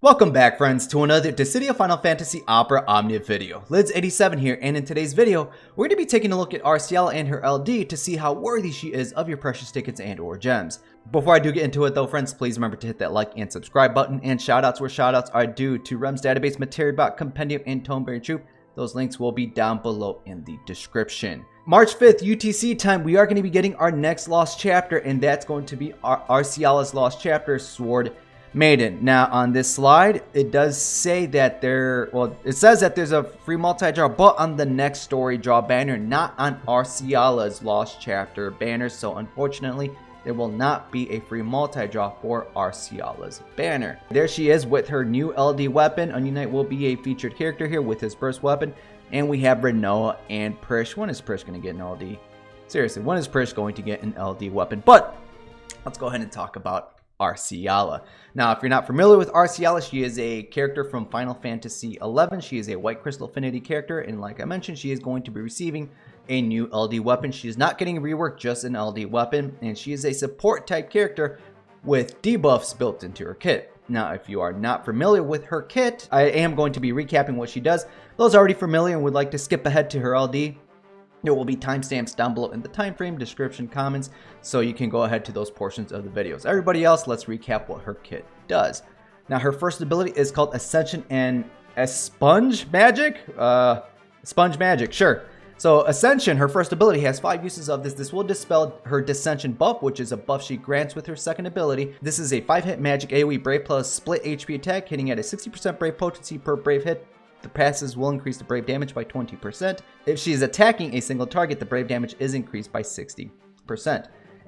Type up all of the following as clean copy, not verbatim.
Welcome back, friends, to another Dissidia Final Fantasy Opera Omnia video. Lids87 here, and in today's video, we're going to be taking a look at Arciela and her LD to see how worthy she is of your precious tickets and or gems. Before I do get into it though, friends, please remember to hit that like and subscribe button, and shoutouts where shoutouts are due to Rem's Database, Materibot, Compendium, and Toneberry Troop. Those links will be down below in the description. March 5th, UTC time, we are going to be getting our next Lost Chapter, and that's going to be Arciela's Lost Chapter, Sword Maiden. Now on this slide, it does say that it says that there's a free multi-draw, but on the next story draw banner, not on Arciela's Lost Chapter banner. So unfortunately, there will not be a free multi-draw for Arciela's banner. There she is with her new LD weapon. Unite will be a featured character here with his burst weapon. And we have Renoa and Prish. When is Prish going to get an LD? Seriously, when is Prish going to get an LD weapon? But let's go ahead and talk about Arciela. Now, if you're not familiar with Arciela, she is a character from Final Fantasy XI. She is a White Crystal Affinity character, and like I mentioned, she is going to be receiving a new LD weapon. She is not getting reworked, just an LD weapon, and she is a support type character with debuffs built into her kit. Now, if you are not familiar with her kit, I am going to be recapping what she does. Those already familiar and would like to skip ahead to her LD, there will be timestamps down below in the time frame, description, comments, so you can go ahead to those portions of the videos. Everybody else, let's recap what her kit does. Now, her first ability is called Ascension and Sponge Magic? Sponge Magic, sure. So Ascension, her first ability, has 5 uses of this. This will dispel her Dissension buff, which is a buff she grants with her second ability. This is a 5-hit magic AoE Brave plus split HP attack, hitting at a 60% Brave potency per Brave hit. The passes will increase the Brave damage by 20%. If she is attacking a single target, the Brave damage is increased by 60%.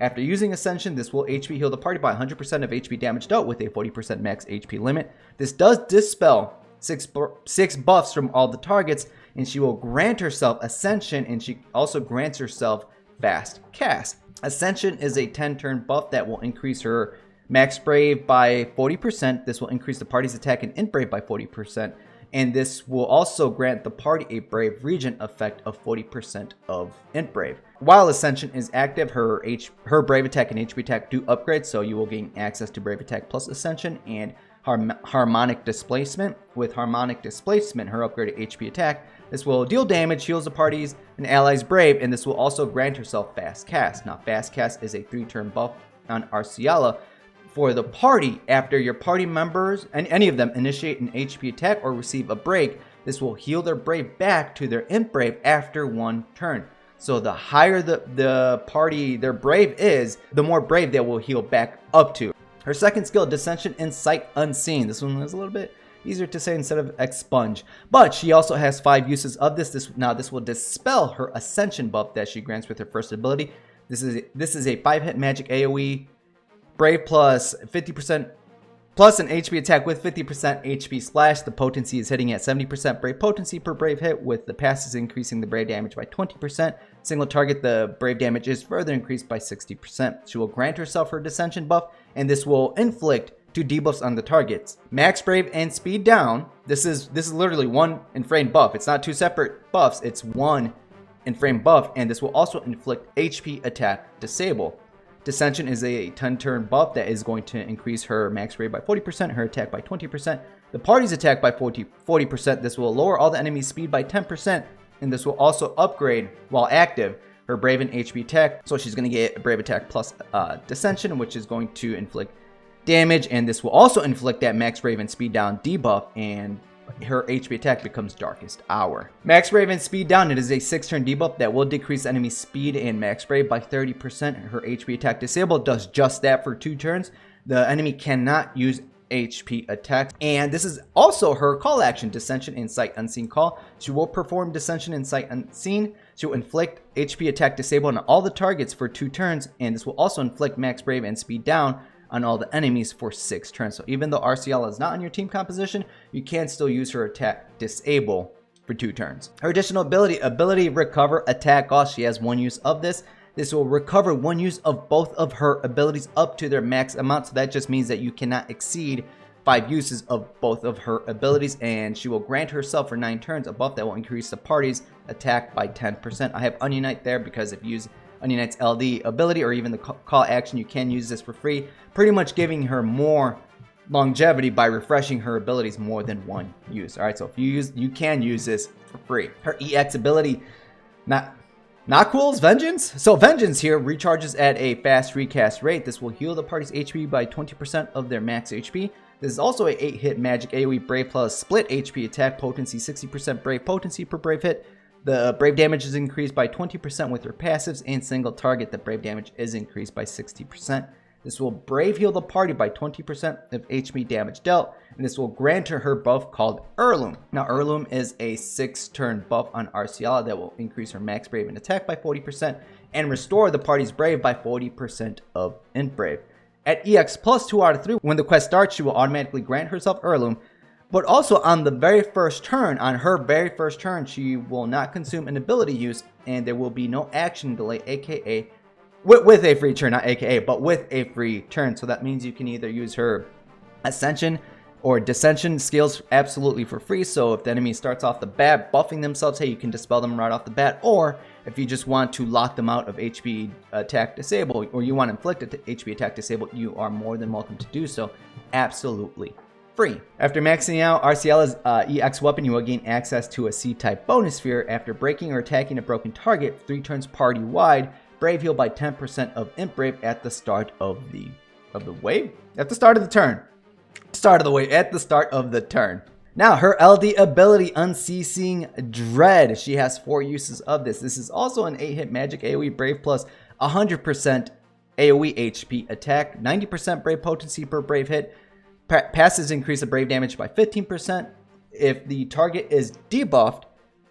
After using Ascension, this will HP heal the party by 100% of HP damage dealt with a 40% max HP limit. This does dispel 6 buffs from all the targets, and she will grant herself Ascension, and she also grants herself Fast Cast. Ascension is a 10-turn buff that will increase her max Brave by 40%. This will increase the party's attack and int Brave by 40%. And this will also grant the party a Brave Regent effect of 40% of int Brave. While Ascension is active, her Brave attack and HP attack do upgrade, so you will gain access to Brave attack plus Ascension and Harmonic Displacement. With Harmonic Displacement, her upgraded HP attack, this will deal damage, heals the party's and allies' Brave, and this will also grant herself Fast Cast. Now, Fast Cast is a 3-turn buff on Arciela for the party. After your party members and any of them initiate an HP attack or receive a break, this will heal their Brave back to their int Brave after 1 turn. So the higher the party their Brave is, the more Brave they will heal back up to. Her second skill, Dissension in Sight Unseen. This one is a little bit easier to say instead of Expunge, but she also has 5 uses of this. This will dispel her Ascension buff that she grants with her first ability. This is a 5-hit magic AoE Brave plus 50% plus an HP attack with 50% HP splash. The potency is hitting at 70% Brave potency per Brave hit, with the passes increasing the Brave damage by 20%. Single target, the Brave damage is further increased by 60%. She will grant herself her Dissension buff, and this will inflict 2 debuffs on the targets. Max Brave and Speed Down. This is literally 1 in-frame buff. It's not 2 separate buffs. It's 1 in-frame buff, and this will also inflict HP attack disable. Dissension is a 10-turn buff that is going to increase her max Brave by 40%, her attack by 20%, the party's attack by 40%. This will lower all the enemy's speed by 10%, and this will also upgrade, while active, her Brave and HP attack. So she's going to get a Brave attack plus Dissension, which is going to inflict damage, and this will also inflict that max Brave and Speed Down debuff, and her HP attack becomes Darkest Hour. Max Brave and Speed Down, it is a 6-turn debuff that will decrease enemy speed and max Brave by 30%. Her HP attack disable does just that for 2 turns. The enemy cannot use HP attacks. And this is also her call action, Dissension in Sight Unseen call. She will perform Dissension in Sight Unseen. She will inflict HP attack disable on all the targets for 2 turns, and this will also inflict max Brave and Speed Down on all the enemies for 6 turns. So even though Arciela is not in your team composition, you can still use her attack disable for 2 turns. Her additional ability recover attack cost. She has 1 use of this. This will recover 1 use of both of her abilities up to their max amount. So that just means that you cannot exceed 5 uses of both of her abilities, and she will grant herself for 9 turns a buff that will increase the party's attack by 10%. I have Unite there because if you use Unite's LD ability or even the call action, you can use this for free, pretty much giving her more longevity by refreshing her abilities more than one use. All right, so if you can use this for free. Her EX ability, not cool's Vengeance. So Vengeance here recharges at a fast recast rate. This will heal the party's HP by 20% of their max HP. This is also a 8-hit magic AoE Brave plus split HP attack potency, 60% Brave potency per Brave hit. The Brave damage is increased by 20% with her passives, and single target, the Brave damage is increased by 60%. This will Brave heal the party by 20% of HP damage dealt, and this will grant her buff called Heirloom. Now, Heirloom is a 6-turn buff on Arciela that will increase her max Brave and attack by 40% and restore the party's Brave by 40% of Int Brave. At EX plus 2 out of 3, when the quest starts, she will automatically grant herself Heirloom, but also on the very first turn, she will not consume an ability use, and there will be no action delay, aka with a free turn, not aka, but with a free turn. So that means you can either use her Ascension or Dissension skills absolutely for free. So if the enemy starts off the bat buffing themselves, hey, you can dispel them right off the bat. Or if you just want to lock them out of HP attack disable, or you want to inflict a HP attack disable, you are more than welcome to do so absolutely free. After maxing out Arciela's EX weapon, you will gain access to a C-type bonus sphere. After breaking or attacking a broken target 3 turns party-wide, Brave heal by 10% of Imp Brave at the start of the wave? At the start of the turn. Start of the wave, at the start of the turn. Now, her LD ability, Unceasing Dread. She has 4 uses of this. This is also an 8-hit magic AoE Brave plus 100% AoE HP attack, 90% Brave potency per Brave hit. Passes increase the Brave damage by 15%. If the target is debuffed,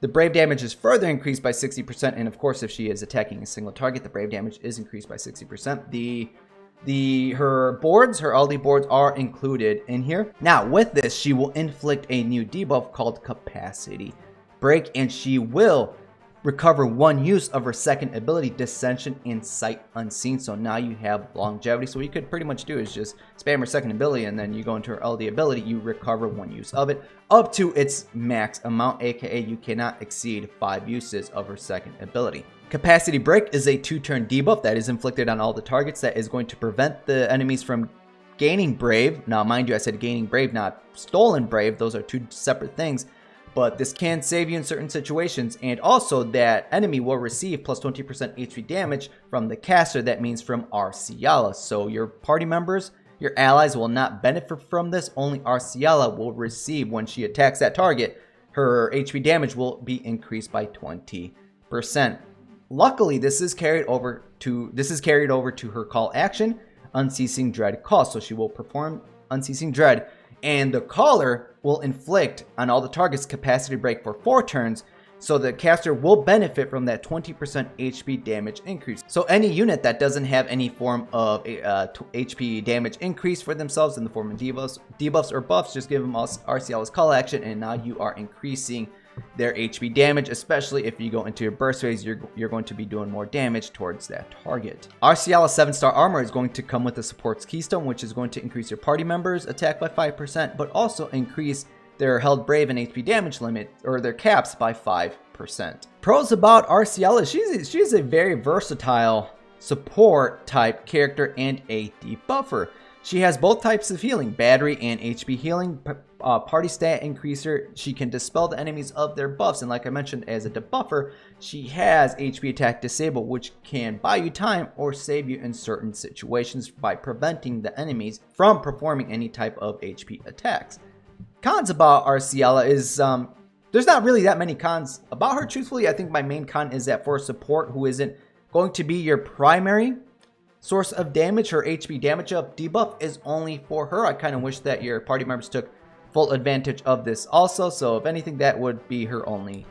the Brave damage is further increased by 60%, and of course, if she is attacking a single target, the Brave damage is increased by 60%. Her LD boards are included in here. Now, with this, she will inflict a new debuff called Capacity Break, and she will recover 1 use of her second ability, Dissension and Sight Unseen. So now you have longevity. So what you could pretty much do is just spam her second ability, and then you go into her LD ability, you recover 1 use of it up to its max amount, aka you cannot exceed 5 uses of her second ability. Capacity Break is a 2-turn debuff that is inflicted on all the targets that is going to prevent the enemies from gaining Brave. Now, mind you, I said gaining Brave, not stolen Brave. Those are 2 separate things. But this can save you in certain situations, and also that enemy will receive plus 20% HP damage from the caster. That means from Arciela. So your party members, your allies will not benefit from this. Only Arciela will receive when she attacks that target. Her HP damage will be increased by 20%. Luckily, this is carried over to her call action, Unceasing Dread Call. So she will perform Unceasing Dread, and the caller will inflict on all the targets Capacity Break for 4 turns, so the caster will benefit from that 20% HP damage increase. So any unit that doesn't have any form of HP damage increase for themselves in the form of debuffs or buffs, just give them Arciela's call action, and now you are increasing their HP damage, especially if you go into your burst phase, you're going to be doing more damage towards that target. Arciela's 7-star armor is going to come with the support's keystone, which is going to increase your party members' attack by 5%, but also increase their held Brave and HP damage limit, or their caps, by 5%. Pros about Arciela: she's a very versatile support type character and a debuffer. She has both types of healing, battery and HP healing, party stat increaser. She can dispel the enemies of their buffs, and like I mentioned, as a debuffer, she has HP attack disable, which can buy you time or save you in certain situations by preventing the enemies from performing any type of HP attacks. Cons about Arciela is, there's not really that many cons about her, truthfully. I think my main con is that for support who isn't going to be your primary source of damage, her HP damage up debuff is only for her. I kind of wish that your party members took full advantage of this also. So if anything, that would be her only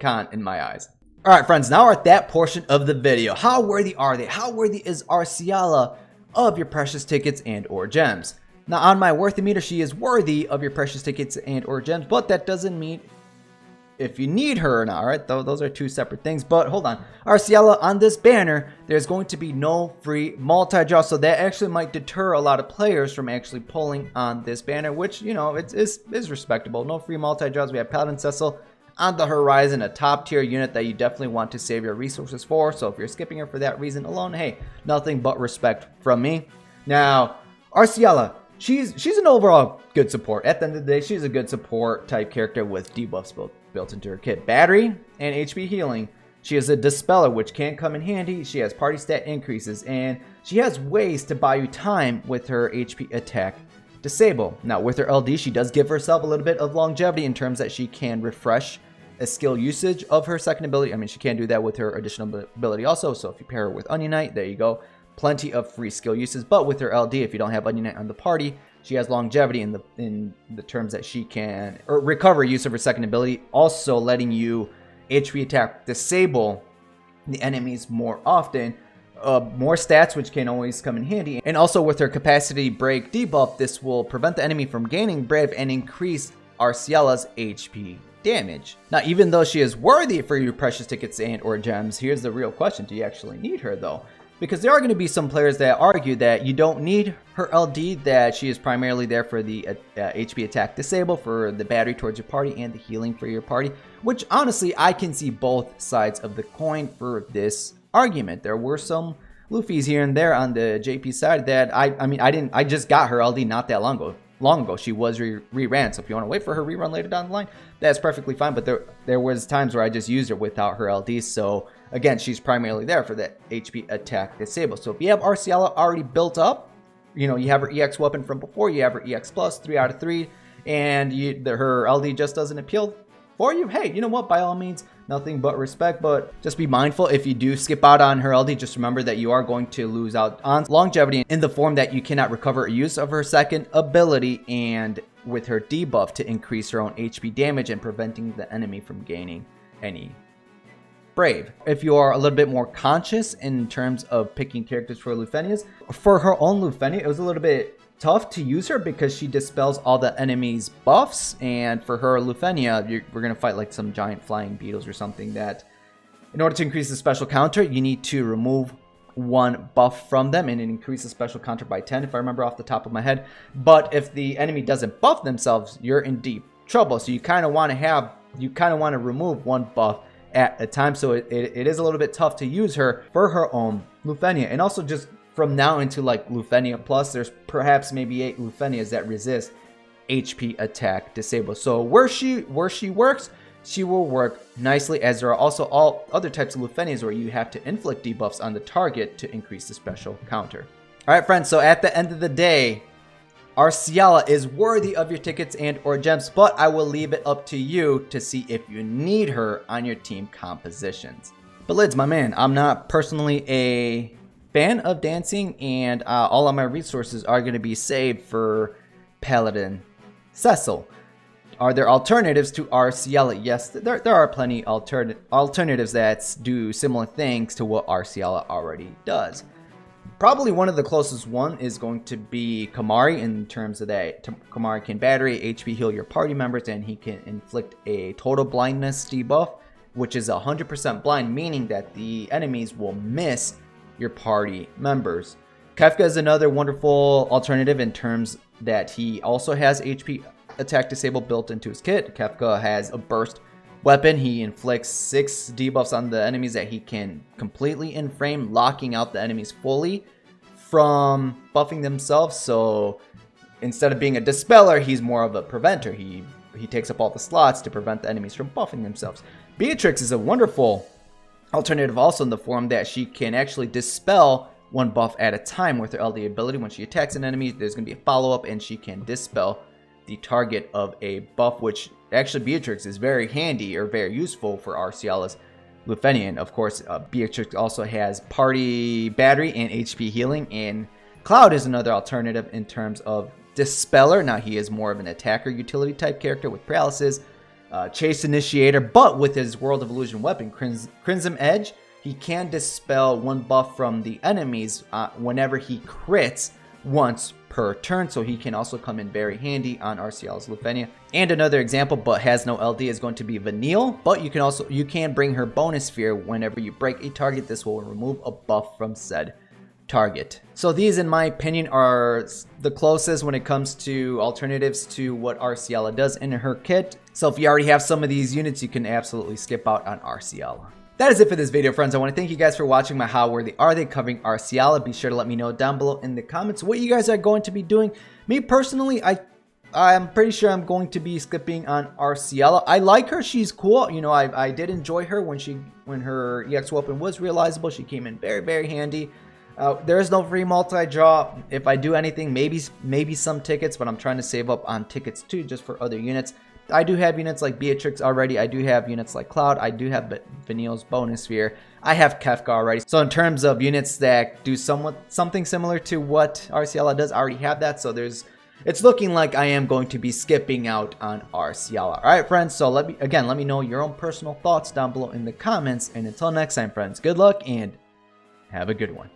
con in my eyes. Alright friends, now we're at that portion of the video. How worthy are they? How worthy is Arciela of your precious tickets and or gems? Now on my worthy meter, she is worthy of your precious tickets and or gems, but that doesn't mean if you need her or not. Alright, those are 2 separate things. But hold on, Arciela, on this banner, there's going to be no free multi-draw, so that actually might deter a lot of players from actually pulling on this banner, which, you know, is respectable. No free multi-draws. We have Paladin Cecil on the horizon, a top tier unit that you definitely want to save your resources for. So if you're skipping her for that reason alone, hey, nothing but respect from me. Now, Arciela, she's an overall good support. At the end of the day, she's a good support type character with debuffs built into her kit. Battery and HP healing. She is a Dispeller, which can come in handy. She has party stat increases, and she has ways to buy you time with her HP attack disable. Now, with her LD, she does give herself a little bit of longevity in terms that she can refresh a skill usage of her second ability. I mean, she can do that with her additional ability also, so if you pair her with Onion Knight, there you go. Plenty of free skill uses, but with her LD, if you don't have Onion Knight on the party, she has longevity in the terms that she can recover use of her second ability, also letting you HP attack disable the enemies more often, more stats, which can always come in handy. And also with her capacity break debuff, this will prevent the enemy from gaining brave and increase Arciela's HP damage. Now, even though she is worthy for your precious tickets and or gems, here's the real question: do you actually need her though? Because there are going to be some players that argue that you don't need her LD, that she is primarily there for the HP attack disable, for the battery towards your party, and the healing for your party, which honestly, I can see both sides of the coin for this argument. There were some Luffys here and there on the JP side that I just got her LD not that long ago. She was re-ran, so if you want to wait for her rerun later down the line, that's perfectly fine, but there was times where I just used her without her LD, so again, she's primarily there for that HP attack disable. So if you have Arciela already built up, you know, you have her EX weapon from before, you have her EX plus 3 out of 3, and her LD just doesn't appeal for you, hey, you know what, by all means, nothing but respect, but just be mindful if you do skip out on her LD, just remember that you are going to lose out on longevity in the form that you cannot recover use of her second ability, and with her debuff to increase her own HP damage and preventing the enemy from gaining any brave. If you are a little bit more conscious in terms of picking characters for Lufenias, for her own Lufenia, it was a little bit tough to use her because she dispels all the enemies' buffs, and for her Lufenia, we're going to fight like some giant flying beetles or something that in order to increase the special counter, you need to remove one buff from them, and it increases special counter by 10 if I remember off the top of my head. But if the enemy doesn't buff themselves, you're in deep trouble. So you kind of want to remove one buff at a time, so it is a little bit tough to use her for her own Lufenia. And also just from now into like Lufenia Plus, there's perhaps maybe 8 Lufenias that resist HP attack disable. So where she works, she will work nicely, as there are also all other types of Lufenias where you have to inflict debuffs on the target to increase the special counter. Alright friends, so at the end of the day, Arciela is worthy of your tickets and or gems, but I will leave it up to you to see if you need her on your team compositions. But Lids, my man, I'm not personally a fan of dancing, and all of my resources are going to be saved for Paladin Cecil. Are there alternatives to Arciela? Yes, there are plenty alternatives that do similar things to what Arciela already does. Probably one of the closest one is going to be Kamari, in terms of that Kamari can battery, HP heal your party members, and he can inflict a total blindness debuff, which is 100% blind, meaning that the enemies will miss your party members. Kefka is another wonderful alternative in terms that he also has HP attack disable built into his kit. Kefka has a burst weapon. He inflicts 6 debuffs on the enemies that he can completely in frame, locking out the enemies fully from buffing themselves. So instead of being a dispeller, he's more of a preventer. He takes up all the slots to prevent the enemies from buffing themselves. Beatrix is a wonderful alternative also in the form that she can actually dispel one buff at a time with her LD ability. When she attacks an enemy, there's going to be a follow-up, and she can dispel the target of a buff, which actually Beatrix is very handy or very useful for Arciela's Lufenia. And of course, Beatrix also has party battery and HP healing, and Cloud is another alternative in terms of dispeller. Now he is more of an attacker utility type character with paralysis, chase initiator, but with his World of Illusion weapon, Crimson Edge, he can dispel one buff from the enemies whenever he crits once per turn, so he can also come in very handy on Arciela's Lufenia. And another example, but has no LD, is going to be Vanille, but you can bring her bonus sphere whenever you break a target. This will remove a buff from said target. So these, in my opinion, are the closest when it comes to alternatives to what Arciela does in her kit. So if you already have some of these units, you can absolutely skip out on Arciela. That is it for this video, friends. I want to thank you guys for watching my How Worthy Are They covering Arciela. Be sure to let me know down below in the comments what you guys are going to be doing Me personally, I'm pretty sure I'm going to be skipping on Arciela. I like her. She's cool. You know, I did enjoy her when her EX weapon was realizable. She came in very, very handy. There is no free multi-draw. If I do anything, maybe some tickets, but I'm trying to save up on tickets too, just for other units. I do have units like Beatrix already. I do have units like Cloud. I do have Vanille's bonus sphere. I have Kefka already. So in terms of units that do something similar to what Arciela does, I already have that. So it's looking like I am going to be skipping out on Arciela. All right, friends. So let me know your own personal thoughts down below in the comments. And until next time, friends, good luck and have a good one.